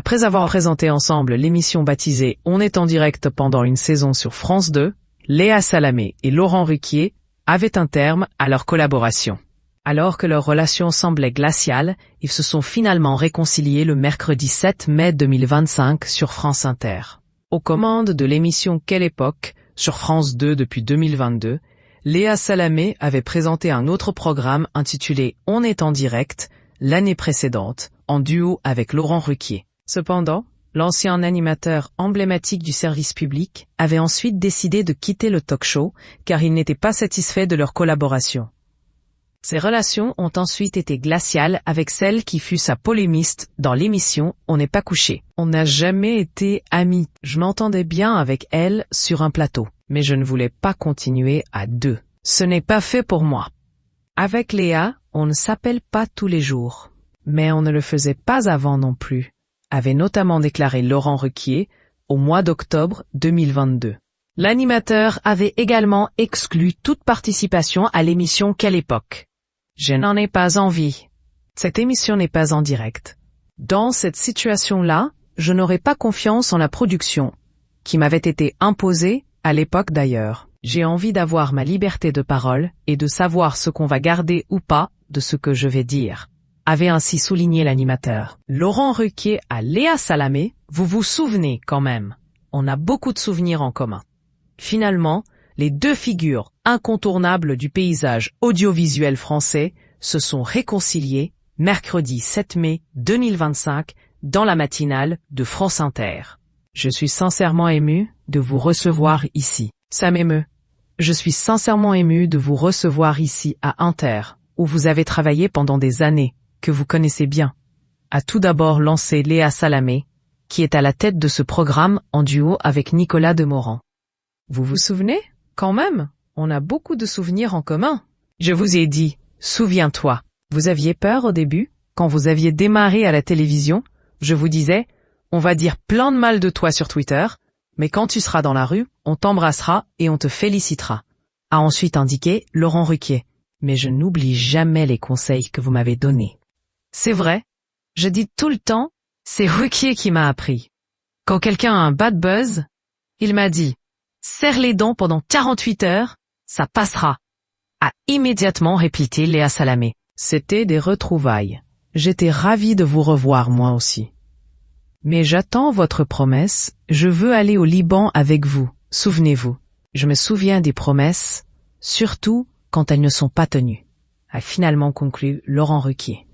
Après avoir présenté ensemble l'émission baptisée On est en direct pendant une saison sur France 2, Léa Salamé et Laurent Ruquier avaient un terme à leur collaboration. Alors que leur relation semblait glaciale, ils se sont finalement réconciliés le mercredi 7 mai 2025 sur France Inter. Aux commandes de l'émission Quelle époque, sur France 2 depuis 2022, Léa Salamé avait présenté un autre programme intitulé On est en direct, l'année précédente, en duo avec Laurent Ruquier. Cependant, l'ancien animateur emblématique du service public avait ensuite décidé de quitter le talk-show car il n'était pas satisfait de leur collaboration. Ces relations ont ensuite été glaciales avec celle qui fut sa polémiste dans l'émission On n'est pas couché. On n'a jamais été amis. Je m'entendais bien avec elle sur un plateau, mais je ne voulais pas continuer à deux. Ce n'est pas fait pour moi. Avec Léa, on ne s'appelle pas tous les jours. Mais on ne le faisait pas avant non plus, avait notamment déclaré Laurent Ruquier au mois d'octobre 2022. L'animateur avait également exclu toute participation à l'émission Quelle époque. Je n'en ai pas envie. Cette émission n'est pas en direct. Dans cette situation-là, je n'aurais pas confiance en la production, qui m'avait été imposée, à l'époque d'ailleurs. J'ai envie d'avoir ma liberté de parole et de savoir ce qu'on va garder ou pas de ce que je vais dire, avait ainsi souligné l'animateur. Laurent Ruquier à Léa Salamé, vous vous souvenez quand même. On a beaucoup de souvenirs en commun. Finalement, les deux figures incontournables du paysage audiovisuel français se sont réconciliées mercredi 7 mai 2025 dans la matinale de France Inter. Je suis sincèrement ému de vous recevoir ici. Ça m'émeut. Je suis sincèrement ému de vous recevoir ici à Inter, où vous avez travaillé pendant des années, que vous connaissez bien. A tout d'abord lancé Léa Salamé, qui est à la tête de ce programme en duo avec Nicolas Demorand. Vous vous souvenez? Quand même, on a beaucoup de souvenirs en commun. Je vous ai dit, souviens-toi. Vous aviez peur au début, quand vous aviez démarré à la télévision, je vous disais, on va dire plein de mal de toi sur Twitter, mais quand tu seras dans la rue, on t'embrassera et on te félicitera. A ensuite indiqué Laurent Ruquier. Mais je n'oublie jamais les conseils que vous m'avez donnés. C'est vrai, je dis tout le temps, c'est Ruquier qui m'a appris. Quand quelqu'un a un bad buzz, il m'a dit, serre les dents pendant 48 heures, ça passera. A immédiatement répliqué Léa Salamé. C'était des retrouvailles. J'étais ravie de vous revoir moi aussi. Mais j'attends votre promesse, je veux aller au Liban avec vous, souvenez-vous. Je me souviens des promesses, surtout quand elles ne sont pas tenues, a finalement conclu Laurent Ruquier.